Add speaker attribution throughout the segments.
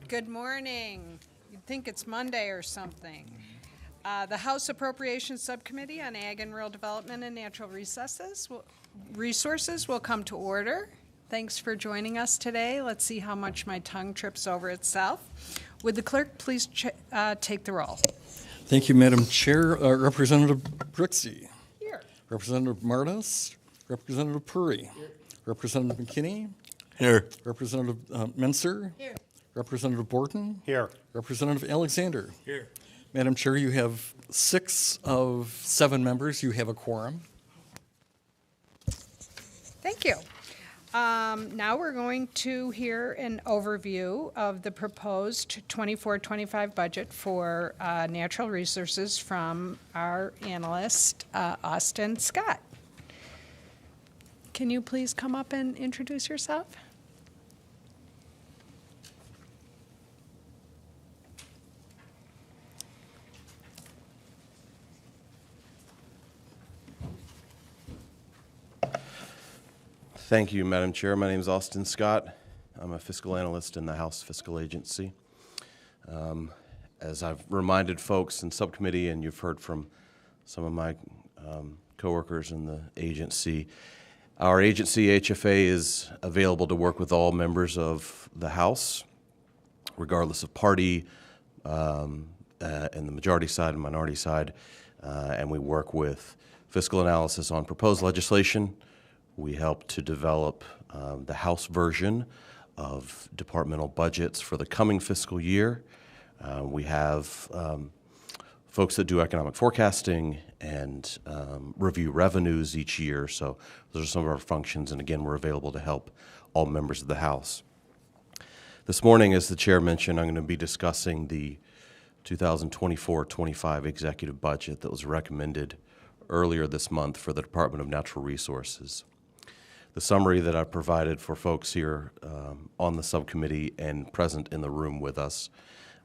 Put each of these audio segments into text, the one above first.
Speaker 1: Good morning. You'd think it's Monday or something. The House Appropriations Subcommittee on Ag and Rural Development and Natural Resources will come to order. Thanks for joining us today. Let's see how much my tongue trips over itself. Would the clerk please take the roll?
Speaker 2: Thank you, Madam Chair. Representative Brixey.
Speaker 1: Here.
Speaker 2: Representative Martis. Representative Puri. Here. Representative McKinney.
Speaker 3: Here.
Speaker 2: Representative Menser.
Speaker 1: Here.
Speaker 2: Representative Borton.
Speaker 3: Here.
Speaker 2: Representative Alexander.
Speaker 3: Here.
Speaker 2: Madam Chair, you have 6 of 7 members. You have a quorum.
Speaker 1: Thank you. Now we're going to hear an overview of the proposed 24-25 budget for natural resources from our analyst, Austin Scott. Can you please come up and introduce yourself?
Speaker 3: Thank you, Madam Chair. My name is Austin Scott. I'm a fiscal analyst in the House Fiscal Agency. As I've reminded folks in subcommittee, and you've heard from some of my coworkers in the agency, our agency, HFA, is available to work with all members of the House, regardless of party, and the majority side and minority side, and we work with fiscal analysis on proposed legislation. We help to develop the House version of departmental budgets for the coming fiscal year. We have folks that do economic forecasting and review revenues each year. So those are some of our functions, and again, we're available to help all members of the House. This morning, as the chair mentioned, I'm going to be discussing the 2024-25 executive budget that was recommended earlier this month for the Department of Natural Resources. The summary that I provided for folks here on the subcommittee and present in the room with us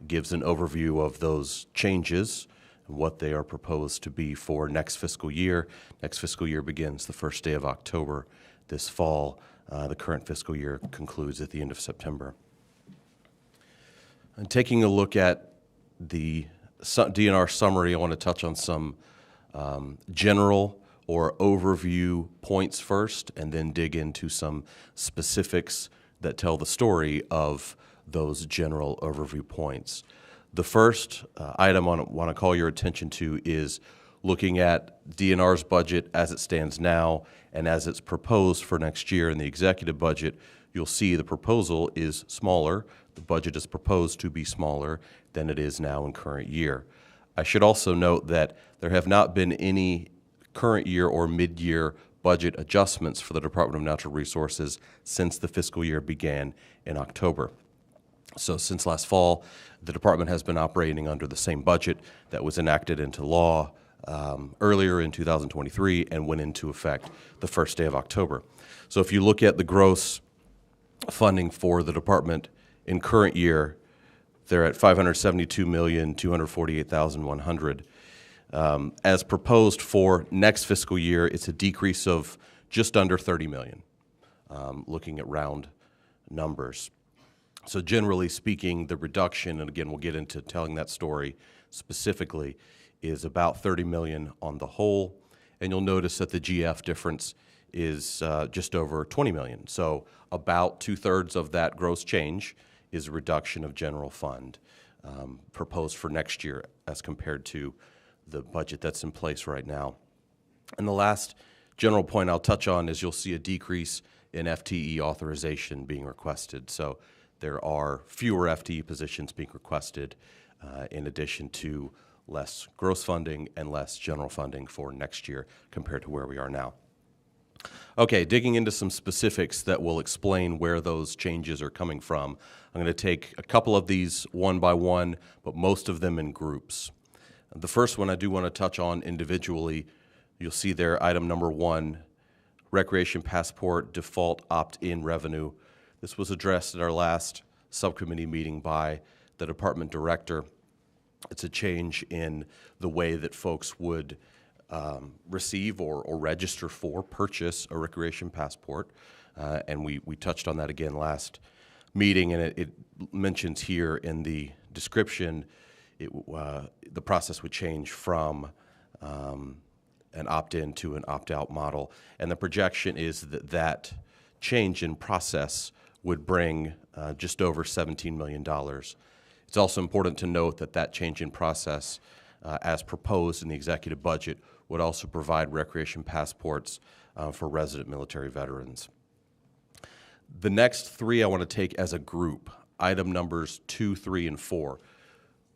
Speaker 3: gives an overview of those changes and what they are proposed to be for next fiscal year. Next fiscal year begins the first day of October this fall. The current fiscal year concludes at the end of September. And taking a look at the DNR summary, I want to touch on some general or overview points first, and then dig into some specifics that tell the story of those general overview points. The first item I want to call your attention to is looking at DNR's budget as it stands now and as it's proposed for next year in the executive budget. You'll see the proposal is smaller. The budget is proposed to be smaller than it is now in current year. I should also note that there have not been any current year or mid-year budget adjustments for the Department of Natural Resources since the fiscal year began in October. So since last fall, the department has been operating under the same budget that was enacted into law earlier in 2023 and went into effect the first day of October. So if you look at the gross funding for the department in current year, they're at $572,248,100. As proposed for next fiscal year, it's a decrease of just under $30 million, looking at round numbers. So generally speaking, the reduction, and again, we'll get into telling that story specifically, is about $30 million on the whole. And you'll notice that the GF difference is just over $20 million. So about 2/3 of that gross change is a reduction of general fund proposed for next year as compared to the budget that's in place right now. And the last general point I'll touch on is you'll see a decrease in FTE authorization being requested. So there are fewer FTE positions being requested in addition to less gross funding and less general funding for next year compared to where we are now. Okay, digging into some specifics that will explain where those changes are coming from. I'm going to take a couple of these one by one, but most of them in groups. The first one I do want to touch on individually. You'll see there item number 1, Recreation Passport Default Opt-in Revenue. This was addressed at our last subcommittee meeting by the department director. It's a change in the way that folks would receive or register for, purchase a recreation passport, and we touched on that again last meeting, and it mentions here in the description, the process would change from an opt-in to an opt-out model. And the projection is that that change in process would bring just over $17 million. It's also important to note that that change in process, as proposed in the executive budget, would also provide recreation passports for resident military veterans. The next three I want to take as a group, item numbers 2, 3, and 4.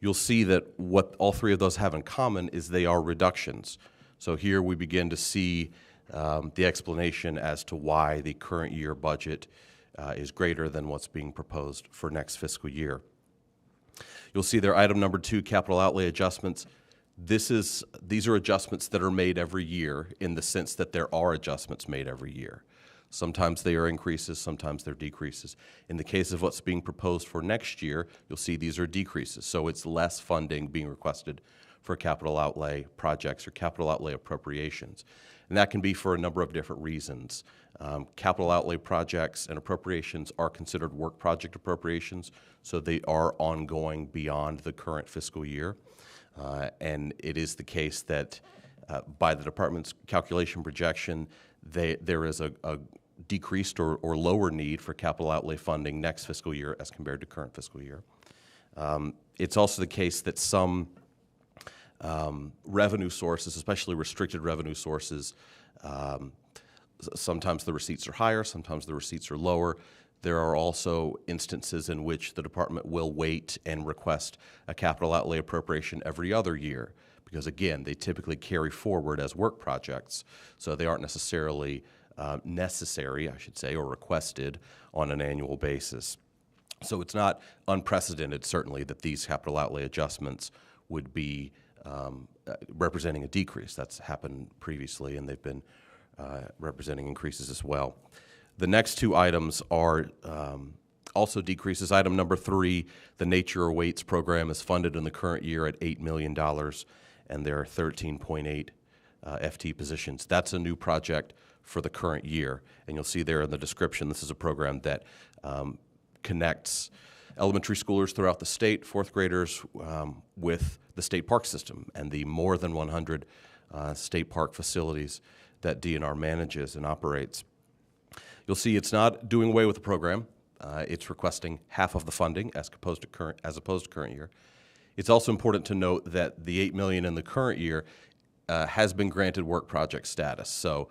Speaker 3: You'll see that what all three of those have in common is they are reductions. So here we begin to see the explanation as to why the current year budget is greater than what's being proposed for next fiscal year. You'll see there item number 2, capital outlay adjustments. These are adjustments that are made every year in the sense that there are adjustments made every year. Sometimes they are increases, sometimes they're decreases. In the case of what's being proposed for next year, you'll see these are decreases. So it's less funding being requested for capital outlay projects or capital outlay appropriations. And that can be for a number of different reasons. Capital outlay projects and appropriations are considered work project appropriations, so they are ongoing beyond the current fiscal year. And it is the case that by the department's calculation projection, there is a decreased or lower need for capital outlay funding next fiscal year as compared to current fiscal year. It's also the case that some revenue sources, especially restricted revenue sources, sometimes the receipts are higher, sometimes the receipts are lower. There are also instances in which the department will wait and request a capital outlay appropriation every other year because, again, they typically carry forward as work projects, so they aren't necessarily necessary, I should say, or requested on an annual basis. So it's not unprecedented, certainly, that these capital outlay adjustments would be representing a decrease. That's happened previously, and they've been representing increases as well. The next two items are also decreases. Item number 3, the Nature Awaits program is funded in the current year at $8 million, and there are 13.8 FT positions. That's a new project for the current year, and you'll see there in the description, this is a program that connects elementary schoolers throughout the state, fourth graders, with the state park system and the more than 100 state park facilities that DNR manages and operates. You'll see it's not doing away with the program. It's requesting half of the funding as opposed to current year. It's also important to note that the $8 million in the current year has been granted work project status. So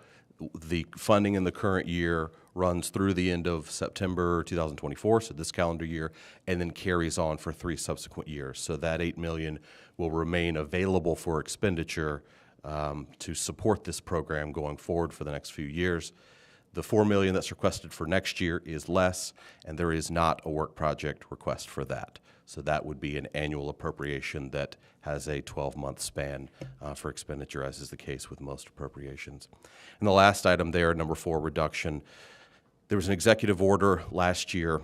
Speaker 3: the funding in the current year runs through the end of September 2024, so this calendar year, and then carries on for 3 subsequent years. So that $8 million will remain available for expenditure to support this program going forward for the next few years. The $4 million that's requested for next year is less, and there is not a work project request for that. So that would be an annual appropriation that has a 12-month span for expenditure, as is the case with most appropriations. And the last item there, number 4, reduction. There was an executive order last year,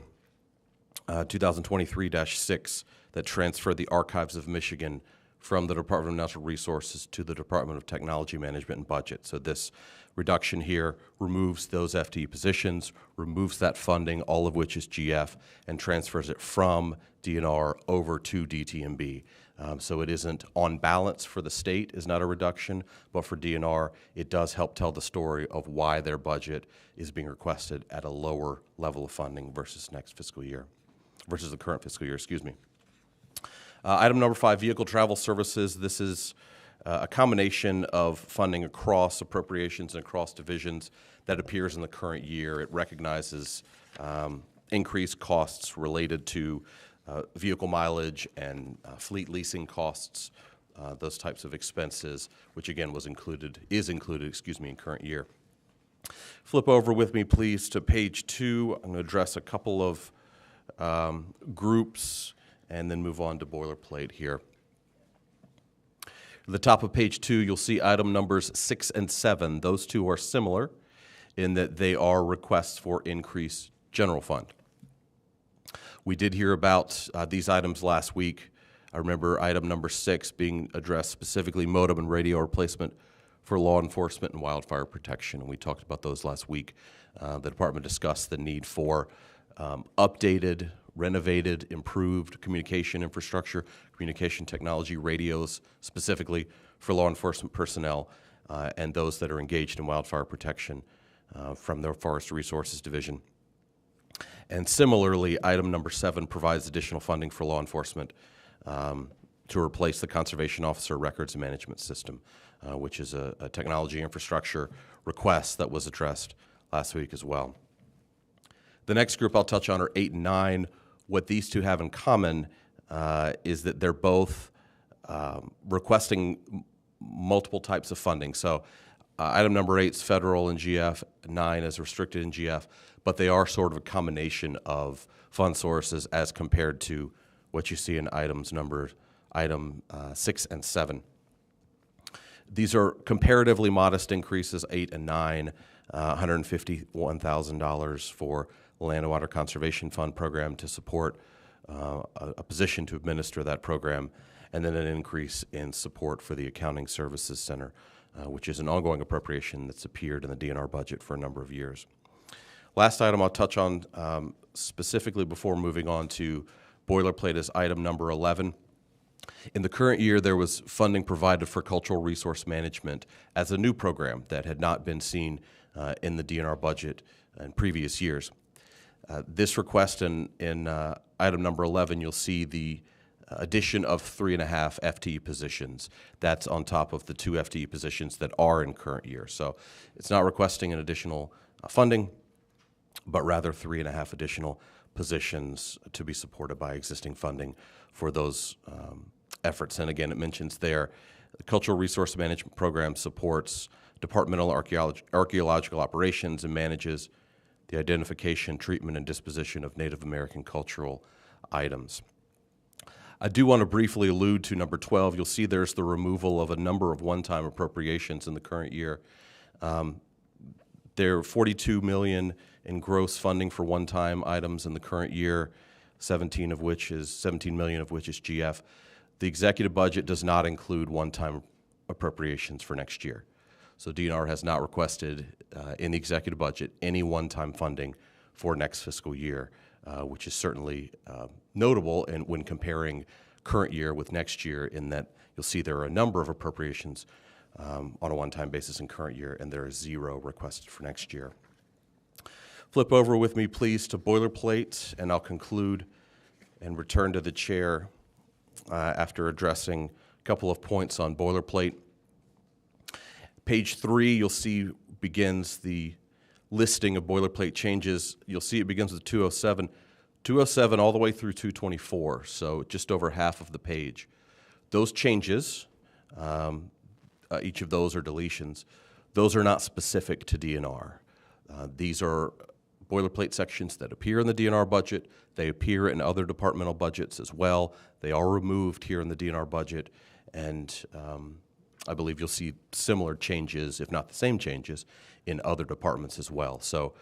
Speaker 3: 2023-6, that transferred the Archives of Michigan from the Department of Natural Resources to the Department of Technology Management and Budget. So this reduction here removes those FTE positions, removes that funding, all of which is GF, and transfers it from DNR over to DTMB. So it isn't on balance for the state, is not a reduction, but for DNR, it does help tell the story of why their budget is being requested at a lower level of funding versus next fiscal year, versus the current fiscal year, excuse me. Item number 5, vehicle travel services. This is a combination of funding across appropriations and across divisions that appears in the current year. It recognizes increased costs related to vehicle mileage and fleet leasing costs, those types of expenses, which again is included, in current year. Flip over with me, please, to page 2. I'm going to address a couple of groups and then move on to boilerplate here. At the top of page 2, you'll see item numbers 6 and 7. Those two are similar in that they are requests for increased general fund. We did hear about these items last week. I remember item number 6 being addressed specifically modem and radio replacement for law enforcement and wildfire protection, and we talked about those last week. The department discussed the need for updated, renovated, improved communication infrastructure, communication technology, radios specifically for law enforcement personnel and those that are engaged in wildfire protection from the Forest Resources Division. And similarly, item number 7 provides additional funding for law enforcement to replace the Conservation Officer Records Management System, which is a technology infrastructure request that was addressed last week as well. The next group I'll touch on are 8 and 9. What these two have in common is that they're both requesting multiple types of funding. So item number 8 is federal in GF, 9 is restricted in GF, but they are sort of a combination of fund sources as compared to what you see in item 6 and 7. These are comparatively modest increases, 8 and 9, $151,000 for the Land and Water Conservation Fund program to support a position to administer that program, and then an increase in support for the Accounting Services Center, which is an ongoing appropriation that's appeared in the DNR budget for a number of years. Last item I'll touch on specifically before moving on to boilerplate is item number 11. In the current year, there was funding provided for cultural resource management as a new program that had not been seen in the DNR budget in previous years. This request in item number 11, you'll see the addition of 3.5 FTE positions. That's on top of the 2 FTE positions that are in current year. So it's not requesting an additional funding, but rather 3.5 additional positions to be supported by existing funding for those efforts. And again, it mentions there the Cultural Resource Management Program supports departmental archaeological operations and manages the identification, treatment, and disposition of Native American cultural items. I do want to briefly allude to number 12. You'll see there's the removal of a number of one-time appropriations in the current year. There are $42 million in gross funding for one-time items in the current year, 17 million of which is GF. The executive budget does not include one-time appropriations for next year. So DNR has not requested in the executive budget any one-time funding for next fiscal year, which is certainly notable when comparing current year with next year, in that you'll see there are a number of appropriations on a one-time basis in current year, and there is 0 requested for next year. Flip over with me, please, to boilerplate, and I'll conclude and return to the chair after addressing a couple of points on boilerplate. Page 3, you'll see, begins the listing of boilerplate changes. You'll see it begins with 207. 207 all the way through 224, so just over half of the page. Those changes, each of those are deletions, those are not specific to DNR. These are boilerplate sections that appear in the DNR budget. They appear in other departmental budgets as well. They are removed here in the DNR budget, and I believe you'll see similar changes, if not the same changes, in other departments as well. So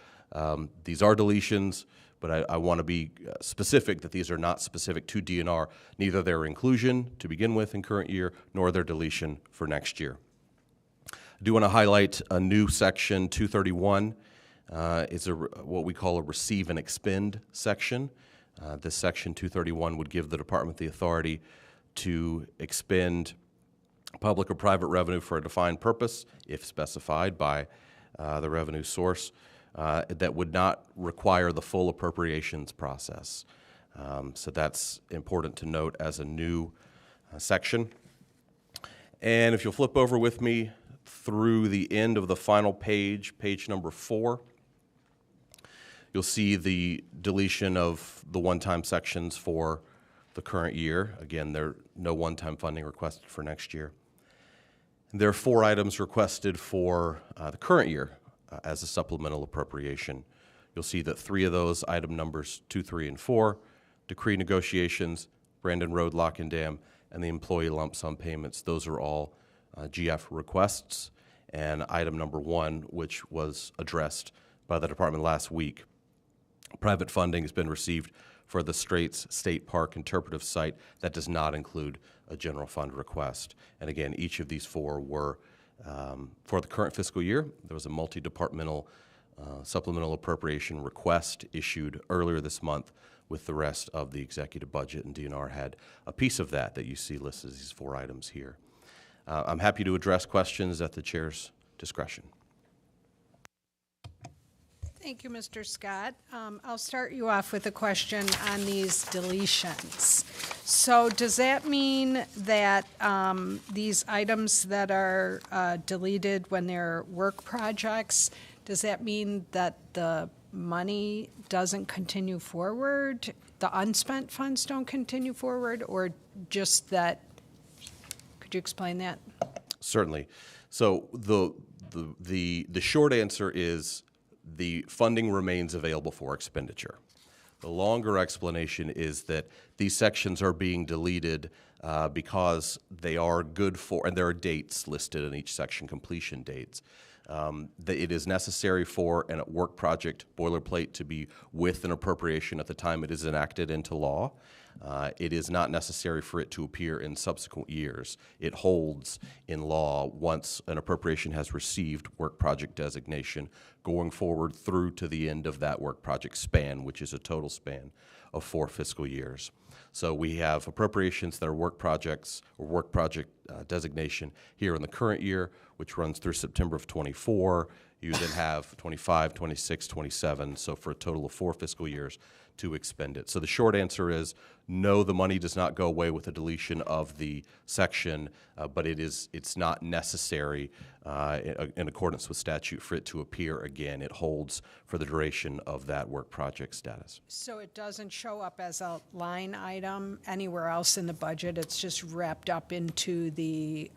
Speaker 3: these are deletions, but I want to be specific that these are not specific to DNR, neither their inclusion to begin with in current year, nor their deletion for next year. I do want to highlight a new section, 231. It's what we call a receive and expend section. This section, 231, would give the department the authority to expend public or private revenue for a defined purpose, if specified by the revenue source, that would not require the full appropriations process. So that's important to note as a new section. And if you'll flip over with me through the end of the final page, page number 4, you'll see the deletion of the one-time sections for the current year. Again, there are no one-time funding requested for next year. And there are 4 items requested for the current year as a supplemental appropriation. You'll see that 3 of those, item numbers 2, 3, and 4, decree negotiations, Brandon Road Lock and Dam, and the employee lump sum payments, those are all GF requests. And item number 1, which was addressed by the department last week, private funding has been received for the Straits State Park interpretive site. That does not include a general fund request. And again, each of these 4 were for the current fiscal year. There was a multi-departmental supplemental appropriation request issued earlier this month with the rest of the executive budget, and DNR had a piece of that you see listed as these 4 items here. I'm happy to address questions at the chair's discretion.
Speaker 1: Thank you, Mr. Scott. I'll start you off with a question on these deletions. So does that mean that these items that are deleted when they're work projects, does that mean that the money doesn't continue forward, the unspent funds don't continue forward, or just that? Could you explain that?
Speaker 3: Certainly. So the short answer is the funding remains available for expenditure. The longer explanation is that these sections are being deleted because they are good for, and there are dates listed in each section, completion dates. It is necessary for a work project boilerplate to be with an appropriation at the time it is enacted into law. It is not necessary for it to appear in subsequent years. It holds in law once an appropriation has received work project designation, going forward through to the end of that work project span, which is a total span of 4 fiscal years. So we have appropriations that are work projects or work project designation here in the current year, which runs through September of 24. You then have 25, 26, 27, so for a total of 4 fiscal years to expend it. So the short answer is no, the money does not go away with the deletion of the section, but it's not necessary in accordance with statute for it to appear again. It holds for the duration of that work project status.
Speaker 1: So it doesn't show up as a line item anywhere else in the budget? It's just wrapped up into the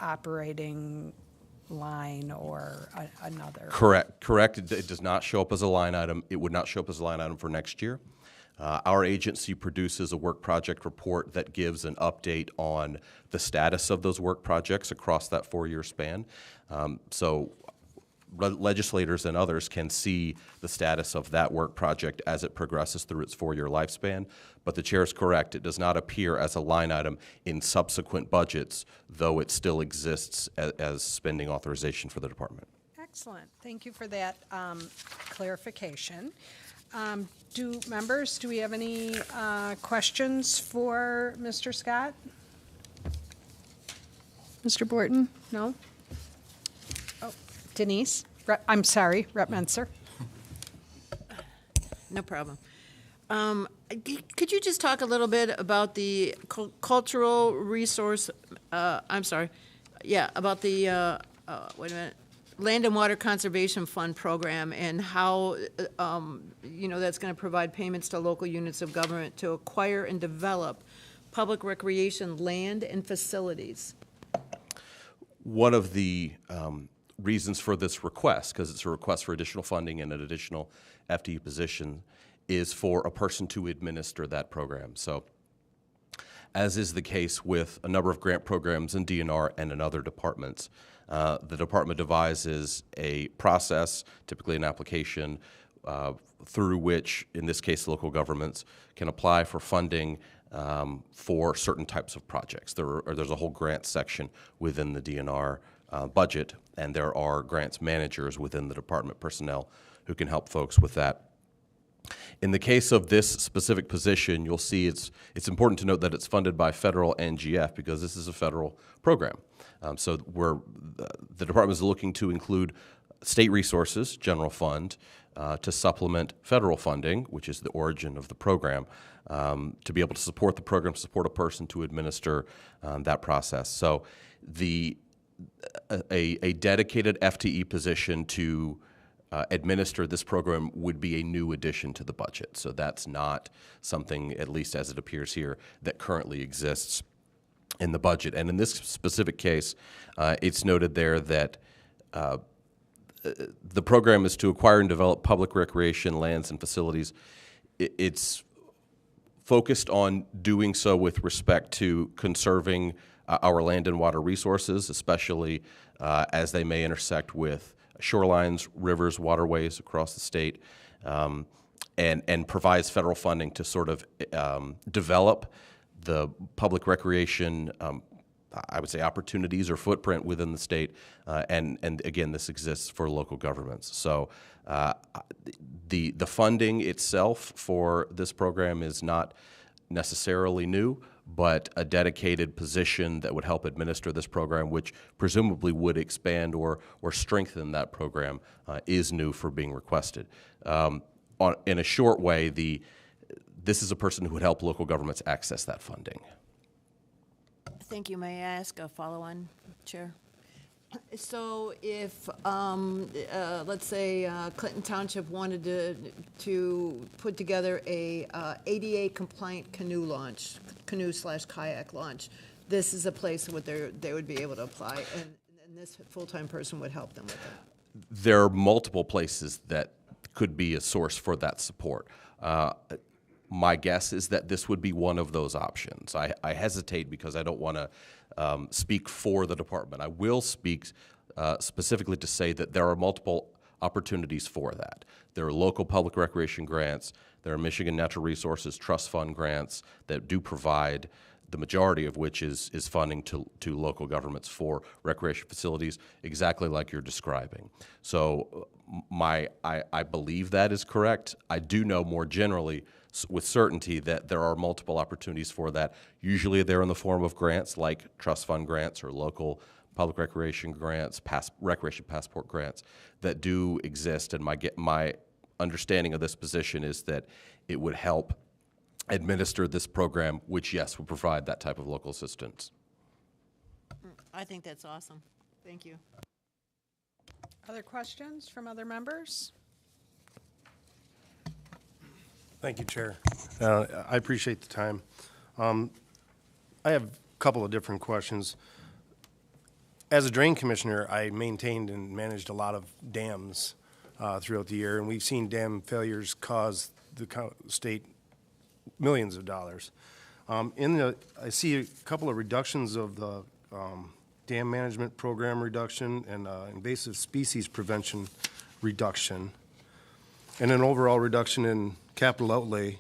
Speaker 1: operating line or another?
Speaker 3: Correct. It does not show up as a line item. It would not show up as a line item for next year. Our agency produces a work project report that gives an update on the status of those work projects across that 4-year span. So legislators and others can see the status of that work project as it progresses through its 4-year lifespan. But the chair is correct. It does not appear as a line item in subsequent budgets, though it still exists as spending authorization for the department.
Speaker 1: Excellent. Thank you for that clarification. Do we have any questions for Mr. Scott? Mr. Borton? No? Oh, Denise? I'm sorry, Rep. Menser.
Speaker 4: No problem. Could you just talk a little bit about the cultural resource, about the, wait a minute, Land and Water Conservation Fund program and how, that's going to provide payments to local units of government to acquire and develop public recreation land and facilities?
Speaker 3: One of the reasons for this request, because it's a request for additional funding and an additional FTE position, is for a person to administer that program. So, as is the case with a number of grant programs in DNR and in other departments, the department devises a process, typically an application, through which, in this case, local governments can apply for funding for certain types of projects. There's a whole grant section within the DNR budget, and there are grants managers within the department personnel who can help folks with that. In the case of this specific position, you'll see it's important to note that it's funded by federal NGF because this is a federal program. So the department is looking to include state resources, general fund, to supplement federal funding, which is the origin of the program, to be able to support the program, support a person to administer that process. So a dedicated FTE position to administer this program would be a new addition to the budget. So that's not something, at least as it appears here, that currently exists in the budget. And in this specific case, it's noted there that the program is to acquire and develop public recreation lands and facilities. It's focused on doing so with respect to conserving our land and water resources, especially as they may intersect with shorelines, rivers, waterways across the state, and provides federal funding to sort of develop the public recreation I would say, opportunities or footprint within the state, and again, this exists for local governments. So the funding itself for this program is not necessarily new, but a dedicated position that would help administer this program, which presumably would expand or strengthen that program, is new for being requested. In a short way, this is a person who would help local governments access that funding.
Speaker 4: Thank you. May I ask a follow-on, Chair? So if, let's say, Clinton Township wanted to put together a ADA compliant canoe/kayak launch, this is a place where they would be able to apply, and this full-time person would help them with it.
Speaker 3: There are multiple places that could be a source for that support. My guess is that this would be one of those options. I hesitate because I don't want to speak for the department. I will speak specifically to say that there are multiple opportunities for that. There are local public recreation grants. There are Michigan Natural Resources Trust Fund grants that do provide, the majority of which is funding to local governments for recreation facilities, exactly like you're describing. So I believe that is correct. I do know more generally with certainty that there are multiple opportunities for that. Usually they're in the form of grants like trust fund grants or local public recreation grants, recreation passport grants that do exist. And my understanding of this position is that it would help administer this program, which, yes, would provide that type of local assistance.
Speaker 4: I think that's awesome. Thank you.
Speaker 1: Other questions from other members?
Speaker 5: Thank you, Chair. I appreciate the time. I have a couple of different questions. As a drain commissioner, I maintained and managed a lot of dams throughout the year, and we've seen dam failures cause the state millions of dollars. I see a couple of reductions of the dam management program reduction and invasive species prevention reduction, and an overall reduction in capital outlay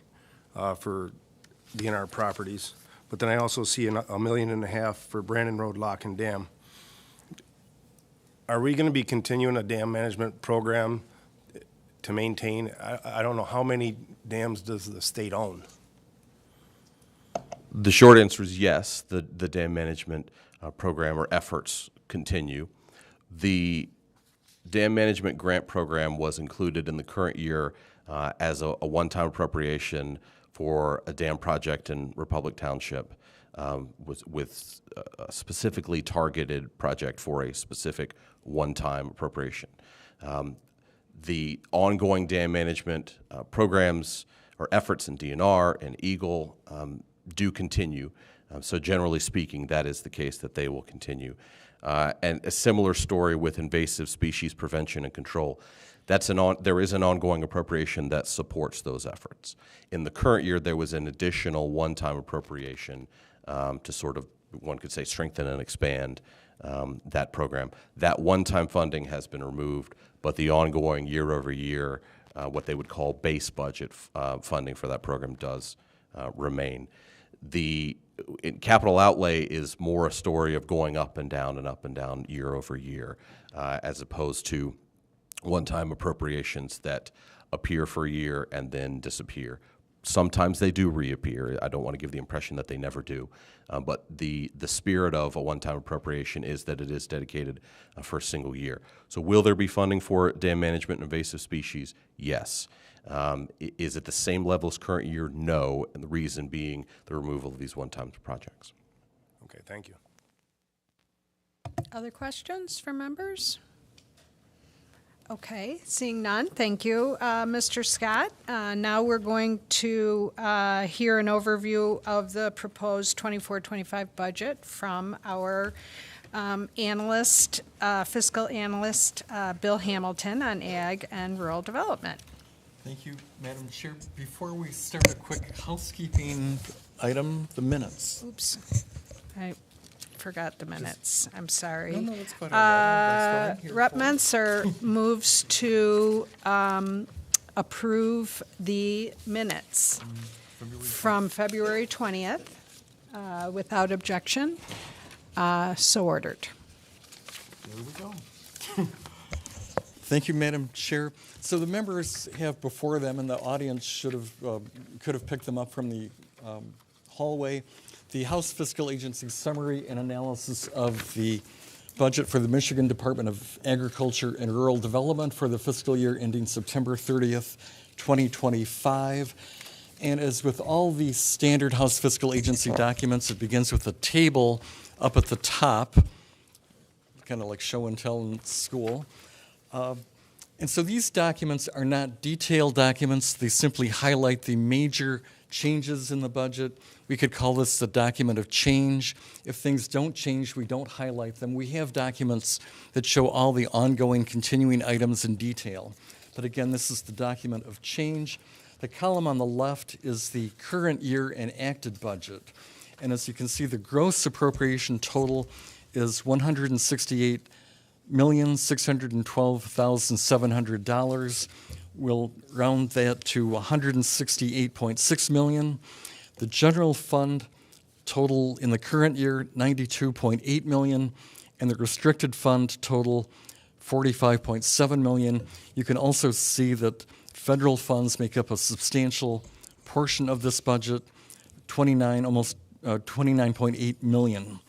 Speaker 5: for DNR properties. But then I also see $1.5 million for Brandon Road Lock and Dam. Are we going to be continuing a dam management program to maintain? I don't know, how many dams does the state own?
Speaker 3: The short answer is yes, the dam management program or efforts continue. The dam management grant program was included in the current year as a one-time appropriation for a dam project in Republic Township with a specifically targeted project for a specific one-time appropriation. The ongoing dam management programs or efforts in DNR and Eagle do continue. So generally speaking, that is the case, that they will continue. And a similar story with invasive species prevention and control. There is an ongoing appropriation that supports those efforts. In the current year, there was an additional one-time appropriation to sort of, one could say, strengthen and expand that program. That one-time funding has been removed, but the ongoing year-over-year, what they would call base budget funding for that program does remain. Capital outlay is more a story of going up and down year over year, as opposed to one-time appropriations that appear for a year and then disappear. Sometimes they do reappear. I don't want to give the impression that they never do, but the spirit of a one-time appropriation is that it is dedicated for a single year. So will there be funding for dam management and invasive species? Yes. Is it the same level as current year? No, and the reason being the removal of these one-time projects.
Speaker 5: Okay, thank you.
Speaker 1: Other questions from members? Okay, seeing none, thank you, Mr. Scott. Now we're going to hear an overview of the proposed 24-25 budget from our fiscal analyst, Bill Hamilton, on ag and rural development.
Speaker 2: Thank you, Madam Chair. Before we start, a quick housekeeping item, the minutes.
Speaker 1: Oops, I forgot the minutes. I'm sorry.
Speaker 2: No, it's quite all right.
Speaker 1: Rep Menser moves to approve the minutes from February 20th without objection. So ordered.
Speaker 2: There we go. Thank you, Madam Chair. So the members have before them, and the audience could have picked them up from the hallway, the House Fiscal Agency summary and analysis of the budget for the Michigan Department of Agriculture and Rural Development for the fiscal year ending September 30th, 2025. And as with all the standard House Fiscal Agency documents, it begins with a table up at the top, kind of like show and tell in school. And so these documents are not detailed documents. They simply highlight the major changes in the budget. We could call this the document of change. If things don't change, we don't highlight them. We have documents that show all the ongoing continuing items in detail. But again, this is the document of change. The column on the left is the current year enacted budget. And as you can see, the gross appropriation total is $168,612,700. We'll round that to $168.6 million. The general fund total in the current year, $92.8 million, and the restricted fund total, $45.7 million. You can also see that federal funds make up a substantial portion of this budget, almost $29.8 million.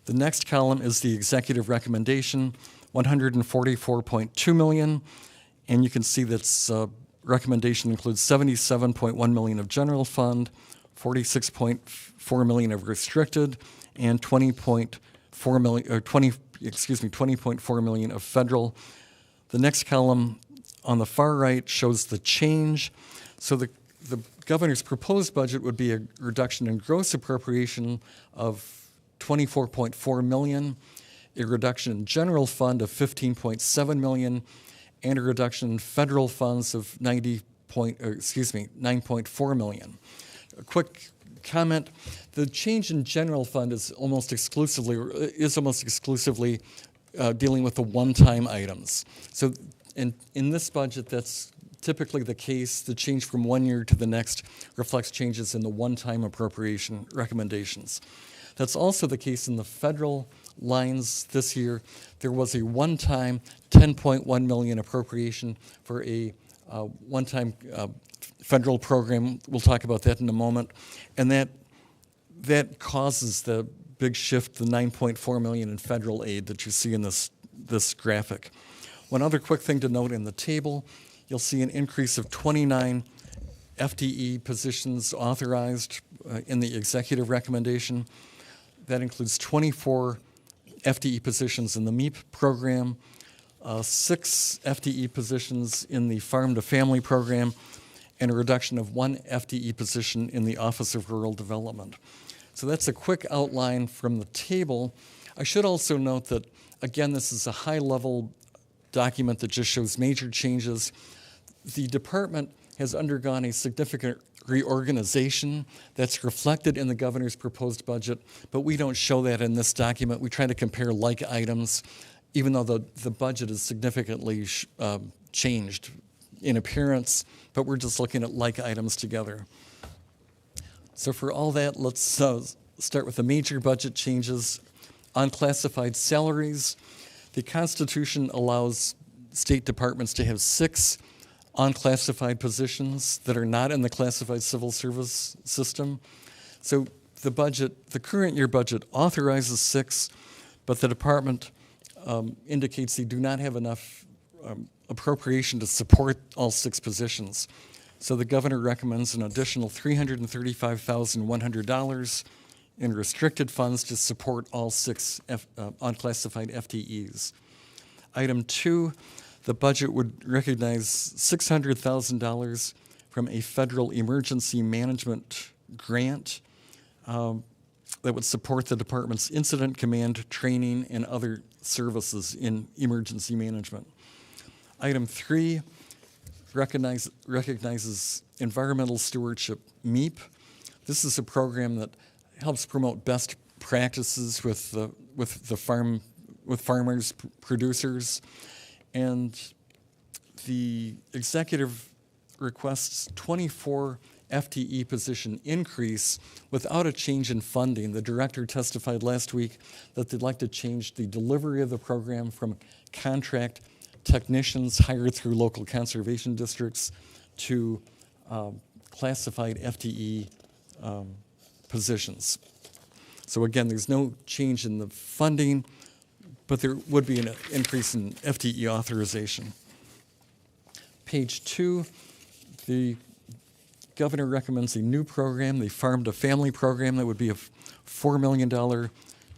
Speaker 2: The next column is the executive recommendation, $144.2 million, and you can see that's recommendation includes $77.1 million of general fund, $46.4 million of restricted, and $20.4 million of federal. The next column on the far right shows the change. So the governor's proposed budget would be a reduction in gross appropriation of $24.4 million, a reduction in general fund of $15.7 million, and a reduction in federal funds of $9.4 million. A quick comment: the change in general fund is almost exclusively dealing with the one-time items. So in this budget, that's typically the case. The change from one year to the next reflects changes in the one-time appropriation recommendations. That's also the case in the federal lines this year. There was a one-time $10.1 million appropriation for a one-time federal program. We'll talk about that in a moment. And that causes the big shift, the $9.4 million in federal aid that you see in this graphic. One other quick thing to note in the table, you'll see an increase of 29 FTE positions authorized in the executive recommendation. That includes 24 FTE positions in the MEEP program, 6 FTE positions in the Farm to Family program, and a reduction of 1 FTE position in the Office of Rural Development. So that's a quick outline from the table. I should also note that, again, this is a high-level document that just shows major changes. The department has undergone a significant reorganization that's reflected in the governor's proposed budget, but we don't show that in this document. We try to compare like items, even though the budget is significantly changed in appearance, but we're just looking at like items together. So for all that, let's start with the major budget changes. On classified salaries, the Constitution allows state departments to have 6 unclassified positions that are not in the classified civil service system. So the current year budget authorizes 6, but the department indicates they do not have enough appropriation to support all 6 positions. So the governor recommends an additional $335,100 in restricted funds to support all 6 unclassified FTEs. Item 2, the budget would recognize $600,000 from a federal emergency management grant that would support the department's incident command training and other services in emergency management. Item 3 recognizes environmental stewardship MEEP. This is a program that helps promote best practices with farmers, producers, and the executive requests 24 FTE position increase without a change in funding. The director testified last week that they'd like to change the delivery of the program from contract technicians hired through local conservation districts to classified FTE positions. So again, there's no change in the funding, but there would be an increase in FTE authorization. Page 2, the governor recommends a new program, the Farm to Family program, that would be a $4 million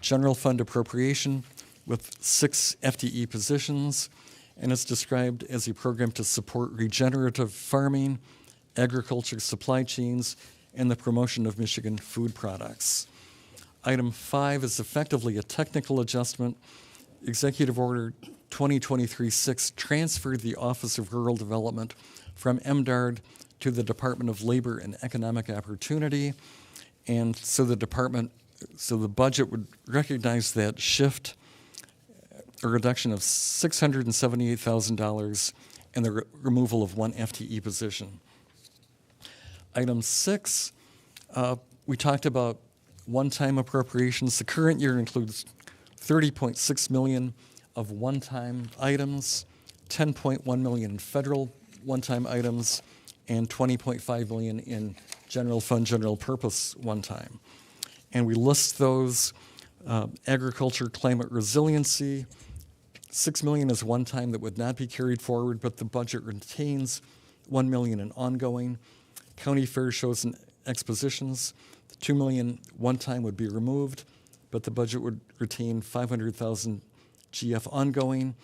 Speaker 2: general fund appropriation with 6 FTE positions, and it's described as a program to support regenerative farming, agriculture supply chains, and the promotion of Michigan food products. Item 5 is effectively a technical adjustment. Executive Order 2023-6 transferred the Office of Rural Development from MDARD to the Department of Labor and Economic Opportunity, and so the budget would recognize that shift, a reduction of $678,000, and the removal of 1 FTE position. Item 6, we talked about one-time appropriations. The current year includes $30.6 million of one-time items, $10.1 million in federal one-time items, and $20.5 million in general fund, general purpose one-time. And we list those: agriculture, climate resiliency, $6 million is one-time that would not be carried forward, but the budget retains $1 million in ongoing. County fair shows and expositions, the $2 million one-time would be removed, but the budget would retain $500,000 GF ongoing.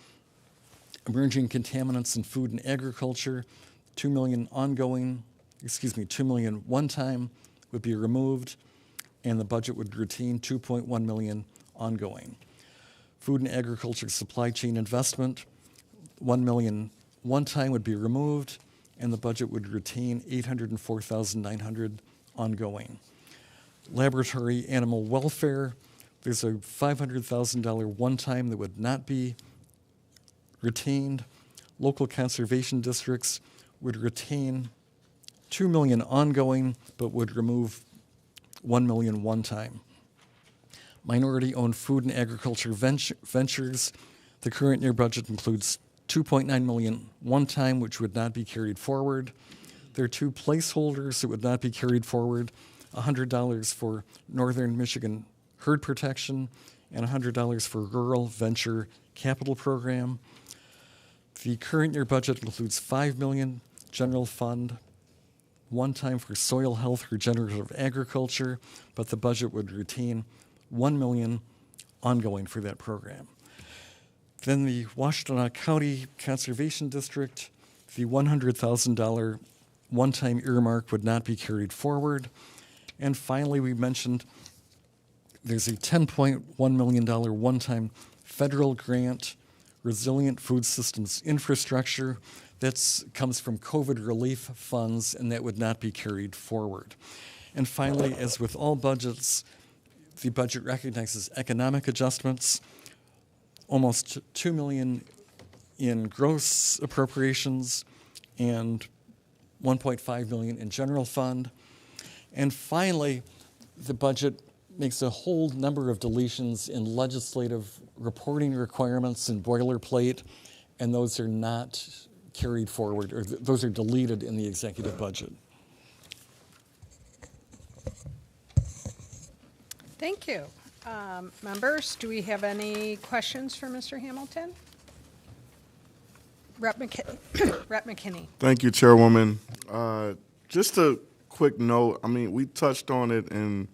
Speaker 2: Emerging contaminants in food and agriculture, $2 million one-time would be removed, and the budget would retain $2.1 million ongoing. Food and agriculture supply chain investment, $1 million one-time would be removed, and the budget would retain $804,900 ongoing. Laboratory animal welfare, there's a $500,000 one-time that would not be retained. Local conservation districts would retain $2 million ongoing, but would remove $1 million one-time. Minority-owned food and agriculture ventures, the current year budget includes $2.9 million one-time, which would not be carried forward. There are 2 placeholders that would not be carried forward, $100 for Northern Michigan herd protection and $100 for rural venture capital program. The current year budget includes $5 million general fund, one-time for soil health regenerative agriculture, but the budget would retain $1 million ongoing for that program. Then the Washtenaw County Conservation District, the $100,000 one-time earmark would not be carried forward. And finally, we mentioned there's a $10.1 million one-time federal grant, Resilient Food Systems Infrastructure, that comes from COVID relief funds, and that would not be carried forward. And finally, as with all budgets, the budget recognizes economic adjustments, almost $2 million in gross appropriations and $1.5 million in general fund. And finally, the budget makes a whole number of deletions in legislative reporting requirements and boilerplate, and those are not carried forward, or those are deleted in the executive budget.
Speaker 1: Thank you. Members, do we have any questions for Mr. Hamilton? Rep. McKinney.
Speaker 6: Thank you, Chairwoman. Just a quick note. I mean, we touched on it in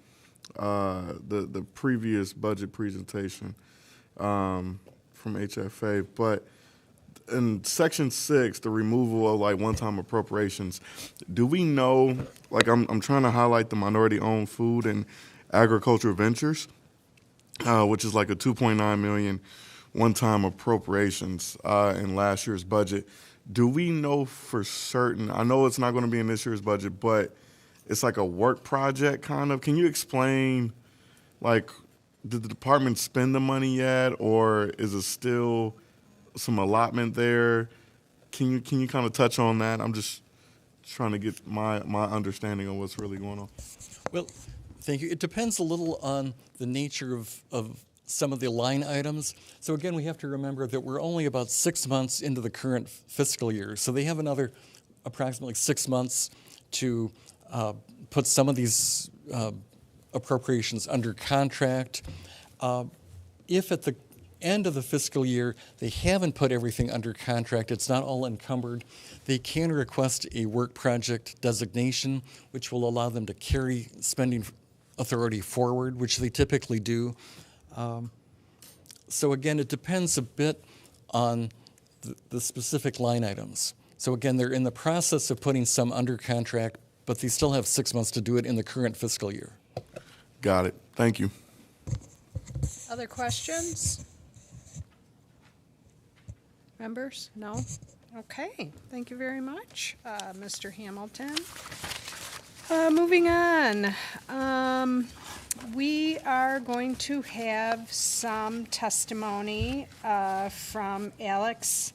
Speaker 6: the previous budget presentation from HFA, but in Section 6, the removal of like one-time appropriations, do we know? Like, I'm trying to highlight the minority-owned food and agriculture ventures, which is like a $2.9 million one-time appropriations in last year's budget. Do we know for certain? I know it's not going to be in this year's budget, but it's like a work project kind of. Can you explain, like, did the department spend the money yet, or is it still some allotment there? Can you kind of touch on that? I'm just trying to get my understanding of what's really going on.
Speaker 2: Well, thank you. It depends a little on the nature of some of the line items. So again, we have to remember that we're only about 6 months into the current fiscal year. So they have another approximately 6 months to put some of these appropriations under contract. If at the end of the fiscal year they haven't put everything under contract, it's not all encumbered, they can request a work project designation, which will allow them to carry spending authority forward, which they typically do. So again, it depends a bit on the specific line items. So again, they're in the process of putting some under contract, but they still have 6 months to do it in the current fiscal year.
Speaker 6: Got it. Thank you.
Speaker 1: Other questions? Members? No? Okay, thank you very much, Mr. Hamilton. Moving on. We are going to have some testimony from Alex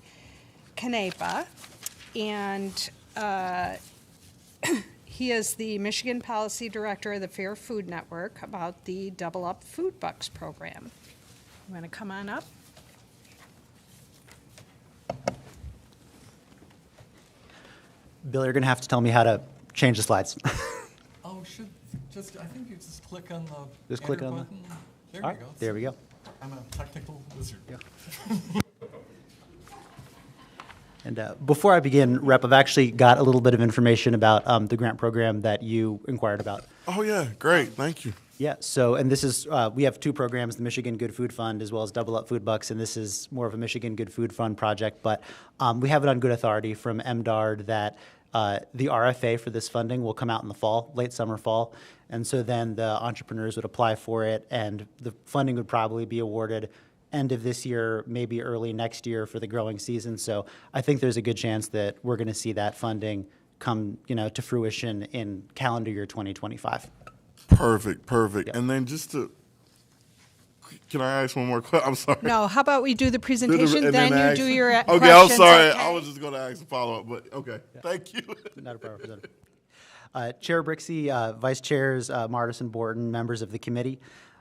Speaker 1: Canepa, and he is the Michigan Policy Director of the Fair Food Network about the Double Up Food Bucks program. You want to come on up?
Speaker 7: Bill, you're going to have to tell me how to change the slides.
Speaker 2: Oh, I think you just click on the
Speaker 7: Just click
Speaker 2: enter
Speaker 7: on the-
Speaker 2: button. There
Speaker 7: All
Speaker 2: you
Speaker 7: right,
Speaker 2: go.
Speaker 7: there we go.
Speaker 2: I'm a technical wizard.
Speaker 7: And before I begin, Rep, I've actually got a little bit of information about the grant program that you inquired about.
Speaker 6: Oh, yeah, great. Thank you.
Speaker 7: Yeah, so, and this is, we have two programs, the Michigan Good Food Fund as well as Double Up Food Bucks, and this is more of a Michigan Good Food Fund project, but we have it on good authority from MDARD that the RFA for this funding will come out in the fall, late summer, fall, and so then the entrepreneurs would apply for it, and the funding would probably be awarded end of this year, maybe early next year for the growing season. So I think there's a good chance that we're going to see that funding come, to fruition in calendar year 2025.
Speaker 6: Perfect.
Speaker 7: Yeah.
Speaker 6: And then can I ask one more question? I'm sorry.
Speaker 1: No, how about we do the presentation,
Speaker 6: And
Speaker 1: then you
Speaker 6: ask-
Speaker 1: do your
Speaker 6: Okay,
Speaker 1: questions.
Speaker 6: I'm sorry.
Speaker 1: okay?
Speaker 6: I was just going to ask a follow-up, but okay. Thank you.
Speaker 7: Not a problem, Representative. Chair Brixey, Vice Chairs Martis and Borton, members of the committee.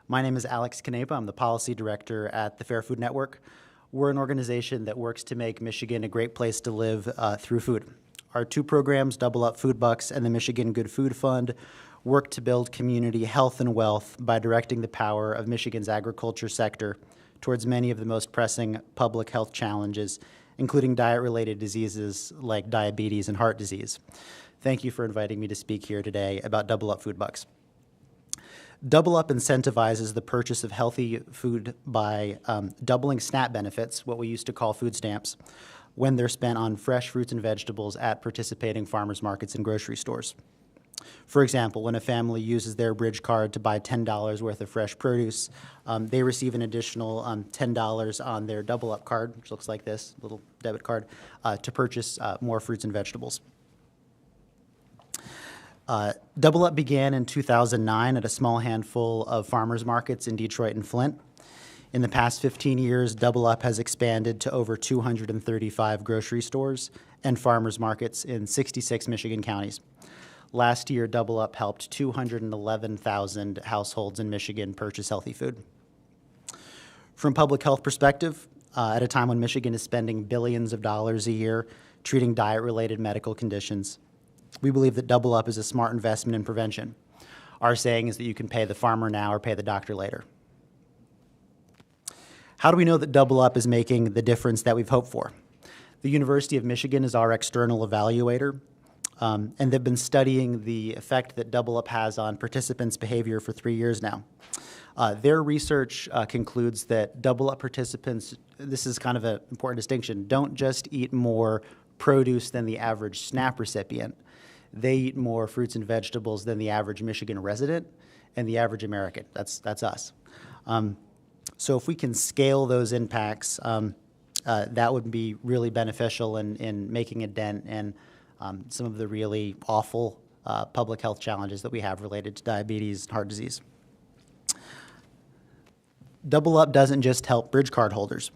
Speaker 7: My name is Alex Canepa. I'm the Policy Director at the Fair Food Network. We're an organization that works to make Michigan a great place to live through food. Our two programs, Double Up Food Bucks and the Michigan Good Food Fund, work to build community health and wealth by directing the power of Michigan's agriculture sector towards many of the most pressing public health challenges, including diet-related diseases like diabetes and heart disease. Thank you for inviting me to speak here today about Double Up Food Bucks. Double Up incentivizes the purchase of healthy food by doubling SNAP benefits, what we used to call food stamps, when they're spent on fresh fruits and vegetables at participating farmers markets and grocery stores. For example, when a family uses their bridge card to buy $10 worth of fresh produce, they receive an additional $10 on their Double Up card, which looks like this, little debit card, to purchase more fruits and vegetables. Double Up began in 2009 at a small handful of farmers markets in Detroit and Flint. In the past 15 years, Double Up has expanded to over 235 grocery stores and farmers markets in 66 Michigan counties. Last year, Double Up helped 211,000 households in Michigan purchase healthy food. From a public health perspective, at a time when Michigan is spending billions of dollars a year treating diet-related medical conditions, we believe that Double Up is a smart investment in prevention. Our saying is that you can pay the farmer now or pay the doctor later. How do we know that Double Up is making the difference that we've hoped for? The University of Michigan is our external evaluator, and they've been studying the effect that Double Up has on participants' behavior for 3 years now. Their research concludes that Double Up participants, this is kind of an important distinction, don't just eat more produce than the average SNAP recipient. They eat more fruits and vegetables than the average Michigan resident and the average American. That's us. So if we can scale those impacts, that would be really beneficial in making a dent in some of the really awful public health challenges that we have related to diabetes and heart disease. Double Up doesn't just help bridge card holders.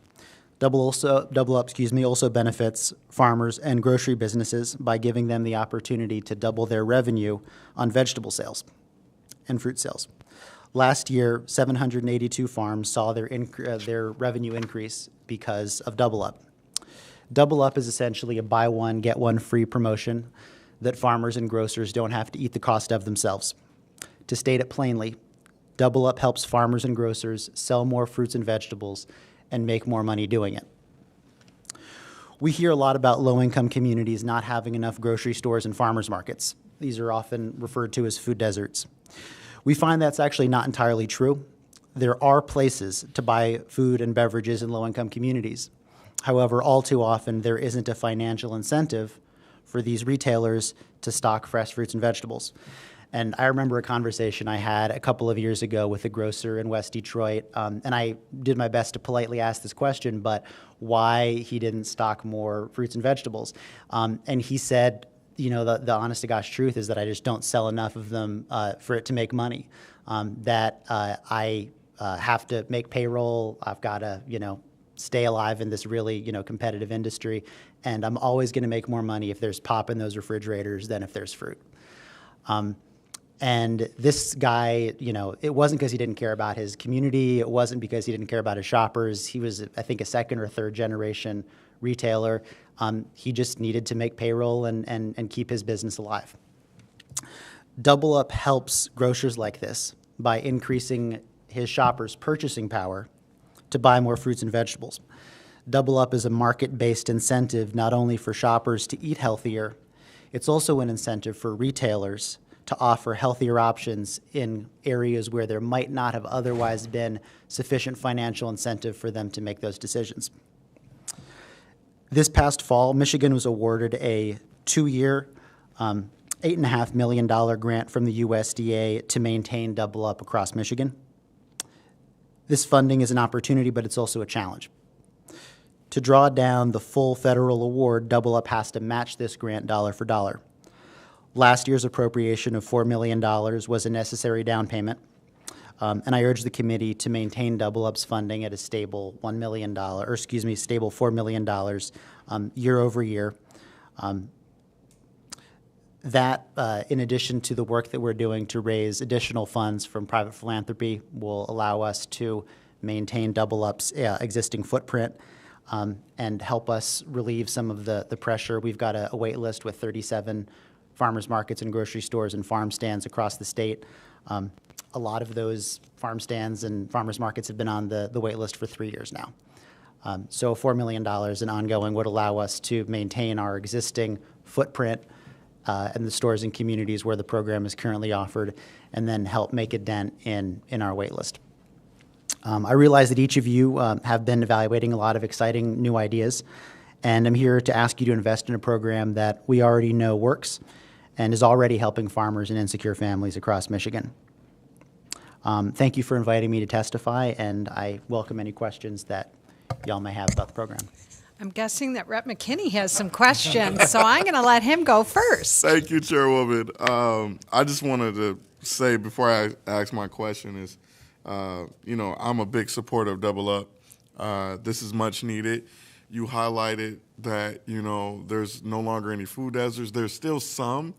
Speaker 7: Double Up, also benefits farmers and grocery businesses by giving them the opportunity to double their revenue on vegetable sales and fruit sales. Last year, 782 farms saw their revenue increase because of Double Up. Double Up is essentially a buy one, get one free promotion that farmers and grocers don't have to eat the cost of themselves. To state it plainly, Double Up helps farmers and grocers sell more fruits and vegetables and make more money doing it. We hear a lot about low-income communities not having enough grocery stores and farmers markets. These are often referred to as food deserts. We find that's actually not entirely true. There are places to buy food and beverages in low-income communities. However, all too often, there isn't a financial incentive for these retailers to stock fresh fruits and vegetables. And I remember a conversation I had a couple of years ago with a grocer in West Detroit, and I did my best to politely ask this question, but why he didn't stock more fruits and vegetables. And he said, you know, the honest-to-gosh truth is that I just don't sell enough of them for it to make money, that I have to make payroll, I've got to, you know, stay alive in this really, you know, competitive industry, and I'm always going to make more money if there's pop in those refrigerators than if there's fruit. And this guy, you know, it wasn't because he didn't care about his community. It wasn't because he didn't care about his shoppers. He was, I think, a second or third generation retailer. He just needed to make payroll and keep his business alive. Double Up helps grocers like this by increasing his shoppers' purchasing power to buy more fruits and vegetables. Double Up is a market-based incentive not only for shoppers to eat healthier, it's also an incentive for retailers to offer healthier options in areas where there might not have otherwise been sufficient financial incentive for them to make those decisions. This past fall, Michigan was awarded a 2-year, $8.5 million grant from the USDA to maintain Double Up across Michigan. This funding is an opportunity, but it's also a challenge. To draw down the full federal award, Double Up has to match this grant dollar for dollar. Last year's appropriation of $4 million was a necessary down payment, and I urge the committee to maintain Double Up's funding at a stable stable $4 million year over year. That, in addition to the work that we're doing to raise additional funds from private philanthropy, will allow us to maintain Double Up's existing footprint and help us relieve some of the pressure. We've got a wait list with 37 farmers markets and grocery stores and farm stands across the state. A lot of those farm stands and farmers markets have been on the wait list for 3 years now. So $4 million in ongoing would allow us to maintain our existing footprint and the stores and communities where the program is currently offered, and then help make a dent in our wait list. I realize that each of you have been evaluating a lot of exciting new ideas, and I'm here to ask you to invest in a program that we already know works and is already helping farmers and insecure families across Michigan. Thank you for inviting me to testify, and I welcome any questions that y'all may have about the program.
Speaker 1: I'm guessing that Rep. McKinney has some questions, so I'm going to let him go first.
Speaker 6: Thank you, Chairwoman. I just wanted to say before I ask my question is, you know, I'm a big supporter of Double Up. This is much needed. You highlighted that, you know, there's no longer any food deserts. There's still some,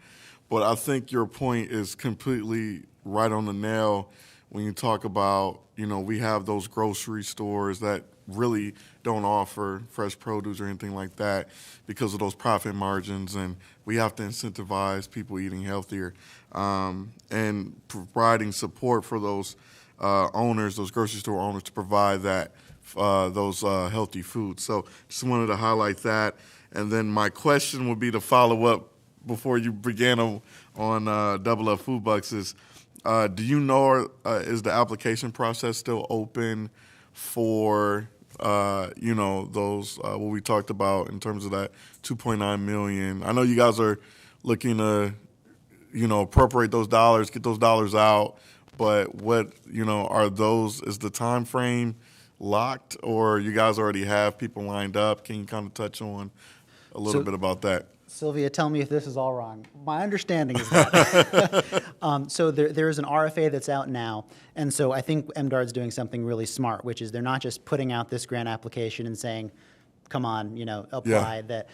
Speaker 6: but I think your point is completely right on the nail when you talk about, you know, we have those grocery stores that really don't offer fresh produce or anything like that because of those profit margins, and we have to incentivize people eating healthier and providing support for those owners, those grocery store owners, to provide that those healthy foods. So just wanted to highlight that. And then my question would be to follow up before you began on Double Up Food Bucks is, do you know, is the application process still open for, you know, those, what we talked about in terms of that $2.9 million? I know you guys are looking to, you know, appropriate those dollars, get those dollars out, but what, you know, are those, is the time frame locked, or you guys already have people lined up? Can you kind of touch on a little bit about that?
Speaker 7: Sylvia, tell me if this is all wrong. My understanding is that. So there is an RFA that's out now, and so I think MDARD's doing something really smart, which is they're not just putting out this grant application and saying, come on, apply. That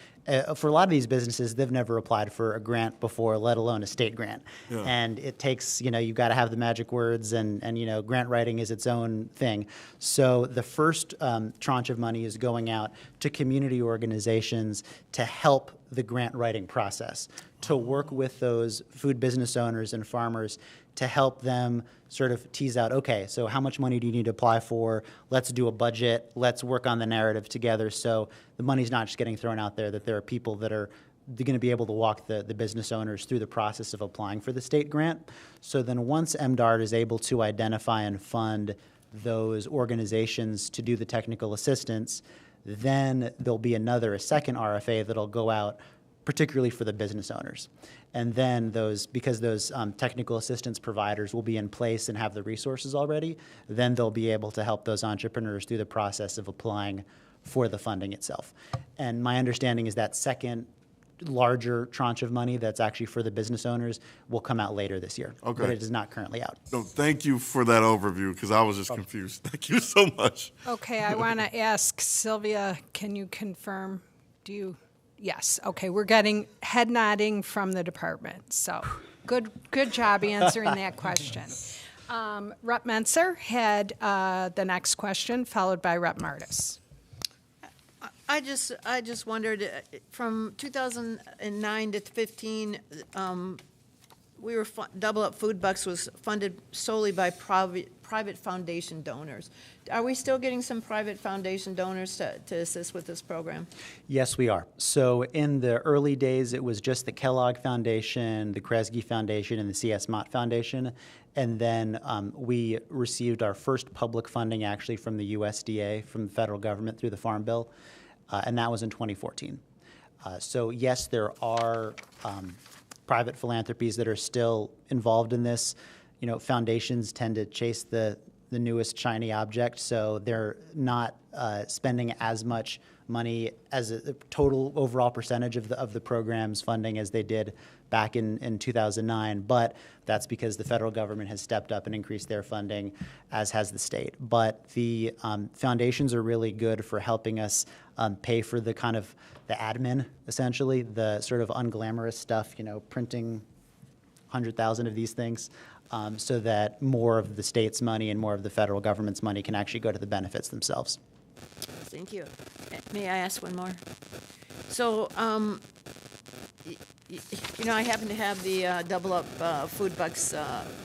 Speaker 7: for a lot of these businesses, they've never applied for a grant before, let alone a state grant.
Speaker 6: Yeah.
Speaker 7: And it takes, you've got to have the magic words, and grant writing is its own thing. So the first tranche of money is going out to community organizations to help the grant writing process, to work with those food business owners and farmers to help them sort of tease out, okay, so how much money do you need to apply for? Let's do a budget. Let's work on the narrative together, so the money's not just getting thrown out there, that there are people that are going to be able to walk the business owners through the process of applying for the state grant. So then once MDARD is able to identify and fund those organizations to do the technical assistance, then there'll be a second RFA that'll go out particularly for the business owners. And then because those technical assistance providers will be in place and have the resources already, then they'll be able to help those entrepreneurs through the process of applying for the funding itself. And my understanding is that second larger tranche of money that's actually for the business owners will come out later this year.
Speaker 6: Okay.
Speaker 7: But it is not currently out.
Speaker 6: No, thank you for that overview, because I was just confused. Thank you so much.
Speaker 1: Okay, I want to ask Sylvia, can you confirm? Yes, okay, we're getting head nodding from the department, so good job answering that question. Rep. Menser had the next question, followed by Rep. Martis.
Speaker 4: I just wondered, from 2009 to 15, we were Double Up Food Bucks was funded solely by private foundation donors. Are we still getting some private foundation donors to assist with this program?
Speaker 7: Yes, we are. So in the early days, it was just the Kellogg Foundation, the Kresge Foundation, and the C.S. Mott Foundation. And then we received our first public funding actually from the USDA, from the federal government through the Farm Bill, and that was in 2014. So yes, there are private philanthropies that are still involved in this. Foundations tend to chase the newest shiny object, so they're not spending as much money as a total overall percentage of the program's funding as they did back in 2009. But that's because the federal government has stepped up and increased their funding, as has the state. But the foundations are really good for helping us pay for the kind of the admin, essentially, the sort of unglamorous stuff, printing 100,000 of these things, so that more of the state's money and more of the federal government's money can actually go to the benefits themselves.
Speaker 4: Thank you. May I ask one more? So, I happen to have the Double Up Food Bucks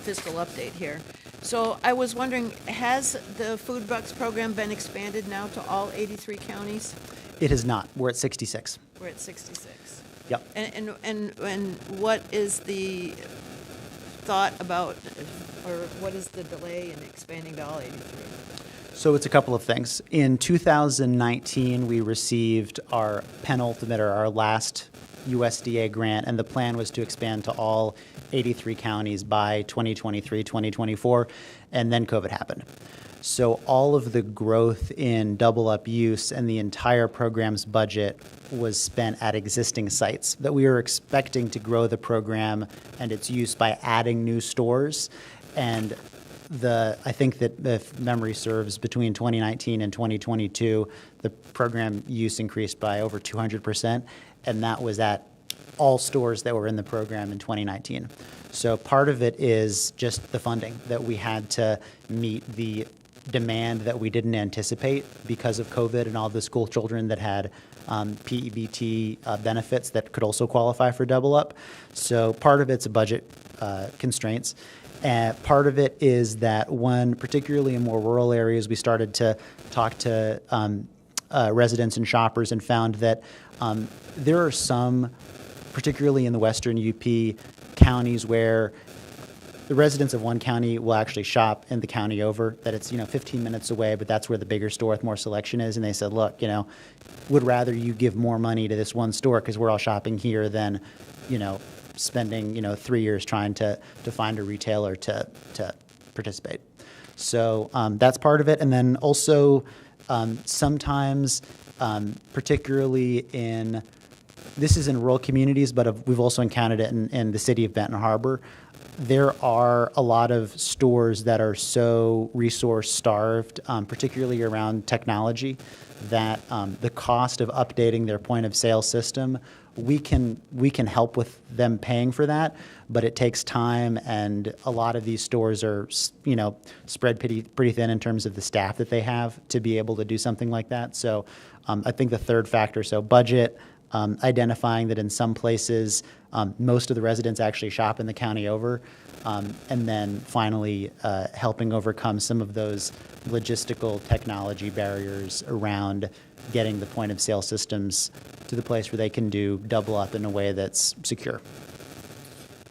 Speaker 4: fiscal update here. So I was wondering, has the Food Bucks program been expanded now to all 83 counties?
Speaker 7: It is not. We're at 66.
Speaker 4: We're at 66.
Speaker 7: Yep.
Speaker 4: And what is the thought about, or what is the delay in expanding to all 83?
Speaker 7: So it's a couple of things. In 2019, we received our penultimate, or our last USDA grant, and the plan was to expand to all 83 counties by 2023, 2024, and then COVID happened. So all of the growth in Double Up use and the entire program's budget was spent at existing sites, that we were expecting to grow the program and its use by adding new stores. And I think that if memory serves, between 2019 and 2022, the program use increased by over 200%, and that was at all stores that were in the program in 2019. So part of it is just the funding, that we had to meet the demand that we didn't anticipate because of COVID and all the school children that had PEBT benefits that could also qualify for Double Up. So part of it's budget constraints. And part of it is that when, particularly in more rural areas, we started to talk to residents and shoppers and found that there are some, particularly in the western UP, counties where the residents of one county will actually shop in the county over, that it's 15 minutes away, but that's where the bigger store with more selection is. And they said, look, would rather you give more money to this one store because we're all shopping here than spending 3 years trying to find a retailer to participate. So that's part of it. And then also sometimes, particularly in this is in rural communities, but we've also encountered it in the city of Benton Harbor. There are a lot of stores that are so resource starved, particularly around technology, that the cost of updating their point of sale system, we can help with them paying for that, but it takes time, and a lot of these stores are, spread pretty thin in terms of the staff that they have to be able to do something like that. So I think the third factor, so budget, identifying that in some places most of the residents actually shop in the county over, and then finally helping overcome some of those logistical technology barriers around getting the point of sale systems to the place where they can do double up in a way that's secure.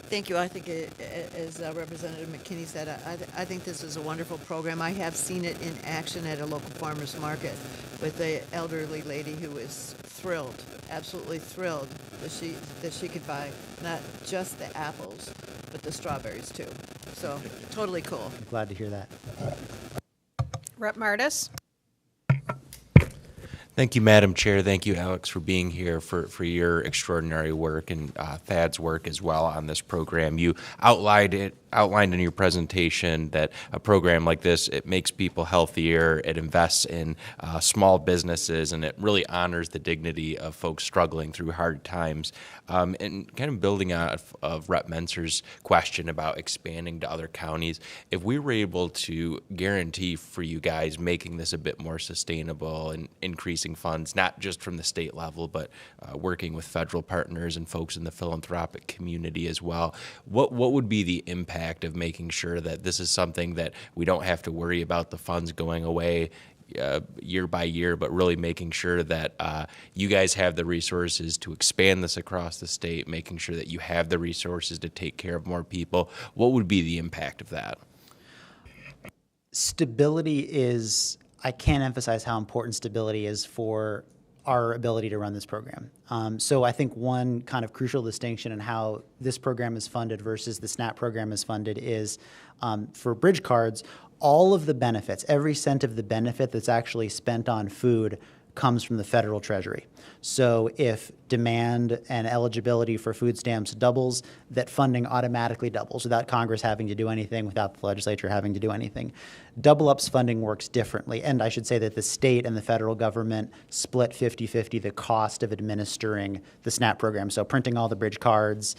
Speaker 4: Thank you. I think, as Representative McKinney said, I think this is a wonderful program. I have seen it in action at a local farmer's market with an elderly lady who was thrilled, absolutely thrilled that she could buy not just the apples, but the strawberries too. So totally cool.
Speaker 7: Glad to hear that.
Speaker 1: Rep. Martis?
Speaker 8: Thank you, Madam Chair. Thank you, Alex, for being here, for your extraordinary work, and Thad's work as well on this program. You outlined in your presentation that a program like this, it makes people healthier, it invests in small businesses, and it really honors the dignity of folks struggling through hard times. And kind of building out of Rep. Menser's question about expanding to other counties, if we were able to guarantee for you guys making this a bit more sustainable and increasing funds, not just from the state level, but working with federal partners and folks in the philanthropic community as well, what would be the impact of making sure that this is something that we don't have to worry about the funds going away year by year, but really making sure that you guys have the resources to expand this across the state, making sure that you have the resources to take care of more people? What would be the impact of that?
Speaker 7: Stability is, I can't emphasize how important stability is for our ability to run this program. So I think one kind of crucial distinction in how this program is funded versus the SNAP program is funded is for bridge cards, all of the benefits, every cent of the benefit that's actually spent on food comes from the federal treasury. So if demand and eligibility for food stamps doubles, that funding automatically doubles without Congress having to do anything, without the legislature having to do anything. Double Up's funding works differently, and I should say that the state and the federal government split 50-50 the cost of administering the SNAP program. So printing all the bridge cards,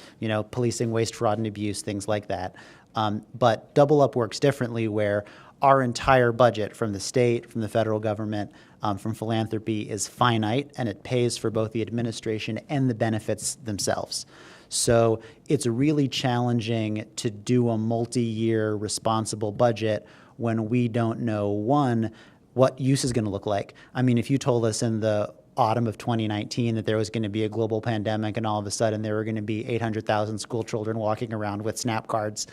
Speaker 7: policing waste, fraud, and abuse, things like that. But Double Up works differently, where our entire budget from the state, from the federal government, from philanthropy is finite, and it pays for both the administration and the benefits themselves. So it's really challenging to do a multi-year responsible budget when we don't know, one, what use is going to look like. I mean, if you told us in the autumn of 2019 that there was going to be a global pandemic and all of a sudden there were going to be 800,000 school children walking around with SNAP cards,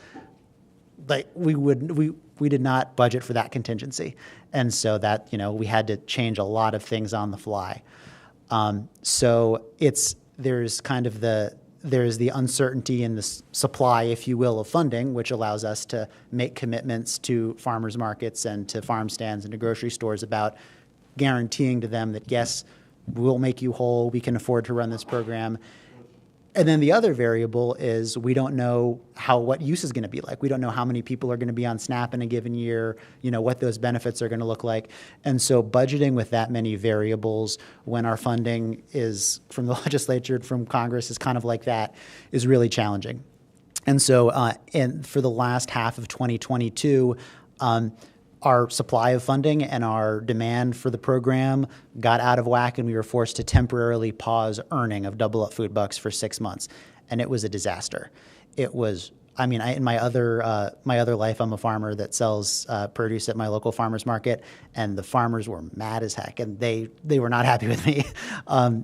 Speaker 7: like we did not budget for that contingency, and so that we had to change a lot of things on the fly. So there's the uncertainty in the supply, if you will, of funding, which allows us to make commitments to farmers markets and to farm stands and to grocery stores about guaranteeing to them that yes, we'll make you whole, we can afford to run this program. And then the other variable is we don't know what use is going to be like. We don't know how many people are going to be on SNAP in a given year, what those benefits are going to look like. And so budgeting with that many variables when our funding is from the legislature, from Congress, is kind of like that, is really challenging. And so for the last half of 2022, our supply of funding and our demand for the program got out of whack, and we were forced to temporarily pause earning of Double Up food bucks for 6 months, and it was a disaster. It was, in my other life, I'm a farmer that sells produce at my local farmers market, and the farmers were mad as heck, and they were not happy with me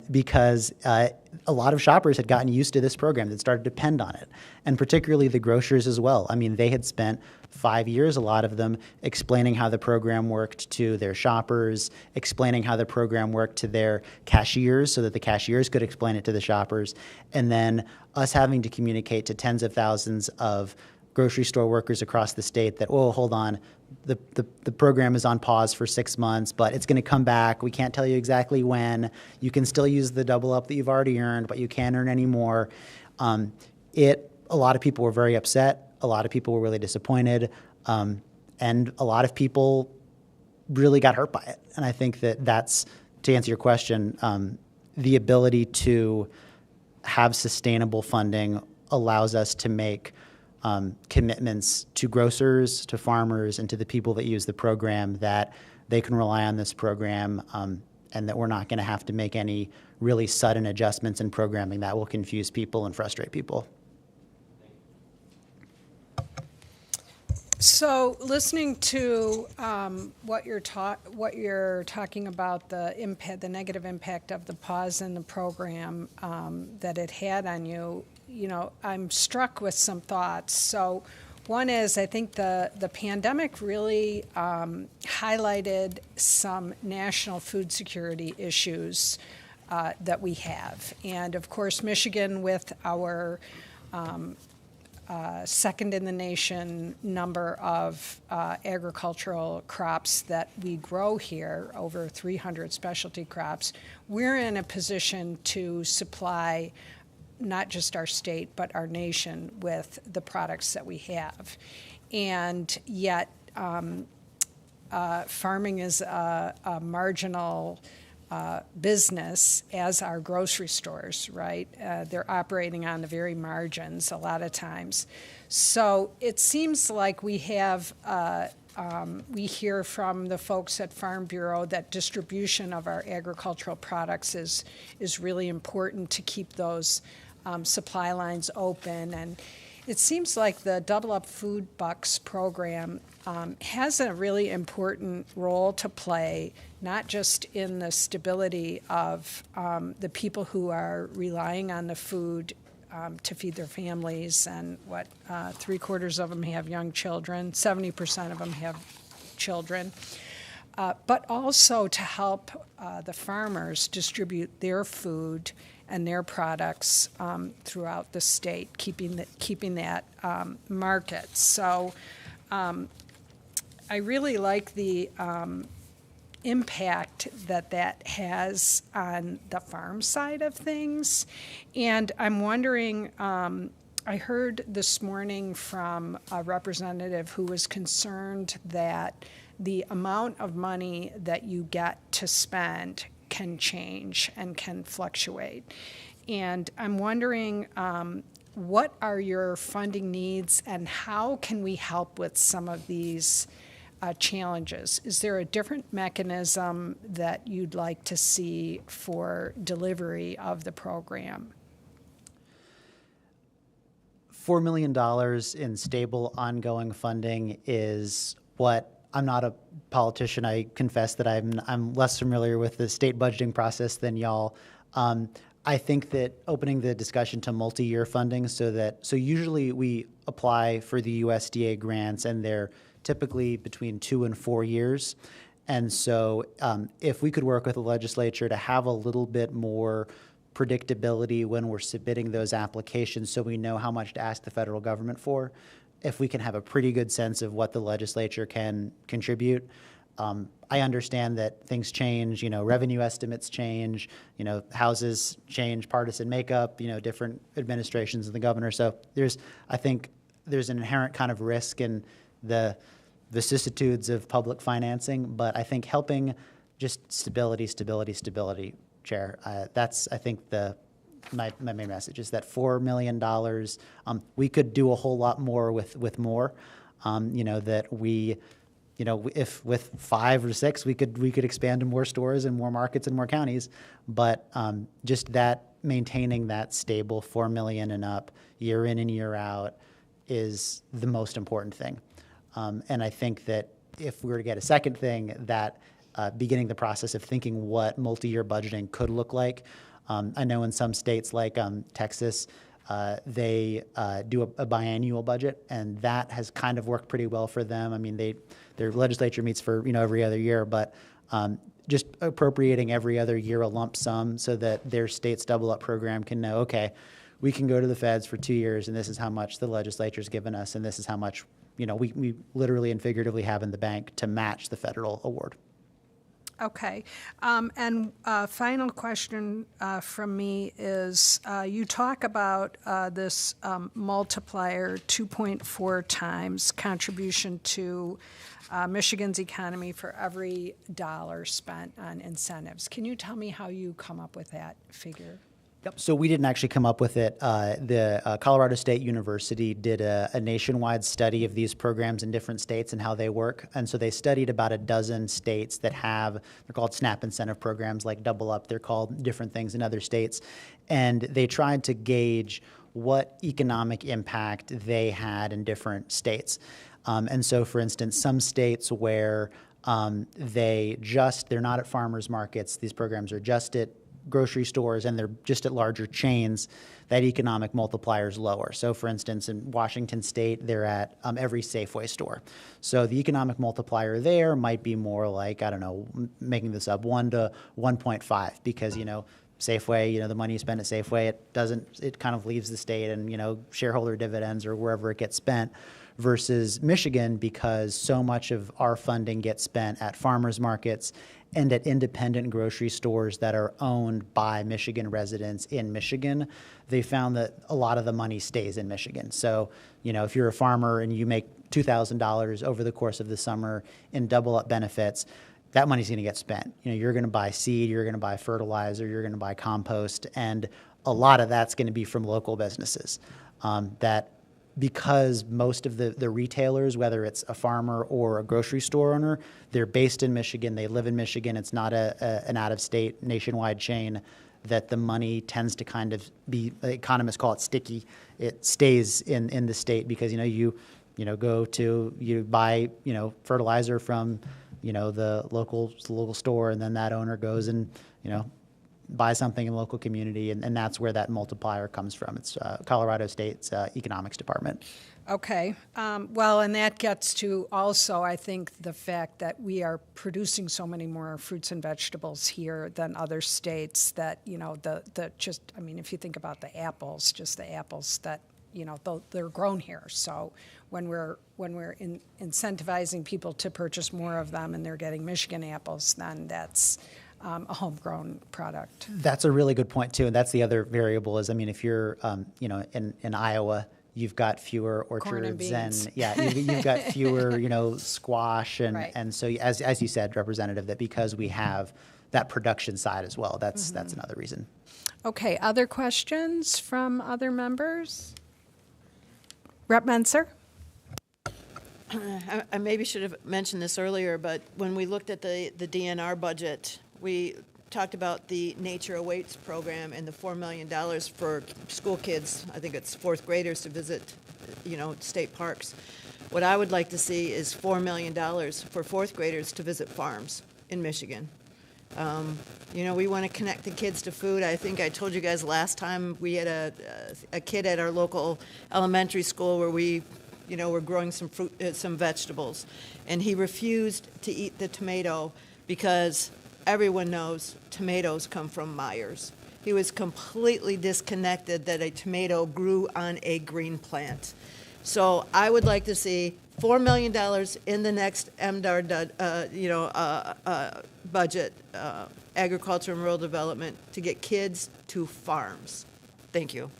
Speaker 7: because a lot of shoppers had gotten used to this program, that started to depend on it, and particularly the grocers as well. They had spent 5 years, a lot of them, explaining how the program worked to their shoppers, explaining how the program worked to their cashiers so that the cashiers could explain it to the shoppers, and then us having to communicate to tens of thousands of grocery store workers across the state that, oh, hold on, the program is on pause for 6 months, but it's going to come back. We can't tell you exactly when. You can still use the double up that you've already earned, but you can't earn any more. A lot of people were very upset. A lot of people were really disappointed. And a lot of people really got hurt by it. And I think that that's, to answer your question, the ability to have sustainable funding allows us to make commitments to grocers, to farmers, and to the people that use the program that they can rely on this program, and that we're not going to have to make any really sudden adjustments in programming that will confuse people and frustrate people.
Speaker 1: So, listening to what you're talking about, the negative impact of the pause in the program that it had on you, I'm struck with some thoughts. So, one is I think the pandemic really highlighted some national food security issues that we have, and of course, Michigan with our second in the nation number of agricultural crops that we grow here, over 300 specialty crops, we're in a position to supply not just our state but our nation with the products that we have. And yet farming is a marginal business, as are grocery stores, right? They're operating on the very margins a lot of times. So it seems like we have, we hear from the folks at Farm Bureau that distribution of our agricultural products is really important to keep those supply lines open. And it seems like the Double Up Food Bucks program has a really important role to play, not just in the stability of the people who are relying on the food to feed their families, and 3/4 of them have young children, 70% of them have children, but also to help the farmers distribute their food and their products throughout the state, keeping that market. So I really like the impact that has on the farm side of things. And I'm wondering, I heard this morning from a representative who was concerned that the amount of money that you get to spend can change and can fluctuate. And I'm wondering, what are your funding needs and how can we help with some of these challenges? Is there a different mechanism that you'd like to see for delivery of the program?
Speaker 7: $4 million in stable, ongoing funding is what, I'm not a politician. I confess that I'm less familiar with the state budgeting process than y'all. I think that opening the discussion to multi-year funding so usually we apply for the USDA grants and they're typically between 2 and 4 years. And so if we could work with the legislature to have a little bit more predictability when we're submitting those applications so we know how much to ask the federal government for, if we can have a pretty good sense of what the legislature can contribute. I understand that things change, revenue estimates change, houses change, partisan makeup, different administrations of the governor. So I think there's an inherent kind of risk in the vicissitudes of public financing, but I think helping just stability, Chair. That's, I think, my main message is that $4 million, we could do a whole lot more with more, that we, if with 5 or 6, we could expand to more stores and more markets and more counties, but just that maintaining that stable 4 million and up year in and year out is the most important thing. And I think that if we were to get a second thing, that beginning the process of thinking what multi-year budgeting could look like. I know in some states like Texas, they do a biannual budget, and that has kind of worked pretty well for them. I mean, their legislature meets for every other year, but just appropriating every other year a lump sum so that their state's double up program can know, okay, we can go to the feds for 2 years, and this is how much the legislature's given us, and this is how much, we literally and figuratively have in the bank to match the federal award.
Speaker 1: Okay. And final question from me is, you talk about this multiplier 2.4 times contribution to Michigan's economy for every dollar spent on incentives. Can you tell me how you come up with that figure?
Speaker 7: Yep. So we didn't actually come up with it. The Colorado State University did a nationwide study of these programs in different states and how they work. And so they studied about a dozen states that have, they're called SNAP incentive programs, like Double Up. They're called different things in other states. And they tried to gauge what economic impact they had in different states. And so, for instance, some states where they're not at farmers markets, these programs are just at grocery stores and they're just at larger chains, that economic multiplier is lower. So for instance, in Washington State, they're at every Safeway store. So the economic multiplier there might be more like, I don't know, making this up, 1 to 1.5, because, Safeway, the money you spend at Safeway, it kind of leaves the state and, shareholder dividends or wherever it gets spent, versus Michigan, because so much of our funding gets spent at farmers markets and at independent grocery stores that are owned by Michigan residents in Michigan. They found that a lot of the money stays in Michigan. So, if you're a farmer and you make $2,000 over the course of the summer in Double Up benefits, that money's going to get spent. You're going to buy seed, you're going to buy fertilizer, you're going to buy compost, and a lot of that's going to be from local businesses. Because most of the retailers, whether it's a farmer or a grocery store owner, they're based in Michigan, they live in Michigan, it's not an out-of-state nationwide chain, that the money tends to kind of be, economists call it sticky. It stays in the state because, you buy, fertilizer from, the local store, and then that owner goes and, buy something in the local community, and that's where that multiplier comes from. It's Colorado State's economics department.
Speaker 1: Okay. Well, and that gets to also, I think, the fact that we are producing so many more fruits and vegetables here than other states that, if you think about the apples that, they're grown here. So when we're incentivizing people to purchase more of them and they're getting Michigan apples, then that's a homegrown product.
Speaker 7: That's a really good point too, and that's the other variable. Is if you're in Iowa, you've got fewer orchards and you've got fewer squash and
Speaker 1: right.
Speaker 7: And so as you said, Representative, that because we have that production side as well, that's another reason.
Speaker 1: Okay, other questions from other members? Rep. Menser?
Speaker 4: I maybe should have mentioned this earlier, but when we looked at the DNR budget, we talked about the Nature Awaits program and the $4 million for school kids, I think it's fourth graders, to visit, state parks. What I would like to see is $4 million for fourth graders to visit farms in Michigan. We want to connect the kids to food. I think I told you guys last time we had a kid at our local elementary school where we were growing some fruit, some vegetables, and he refused to eat the tomato because everyone knows tomatoes come from Myers. He was completely disconnected that a tomato grew on a green plant. So I would like to see $4 million in the next MDAR budget, agriculture and rural development, to get kids to farms. Thank you.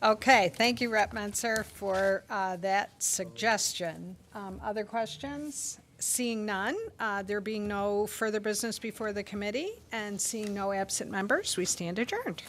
Speaker 1: Okay, thank you, Rep. Menser, for that suggestion. Other questions? Seeing none, there being no further business before the committee, and seeing no absent members, we stand adjourned.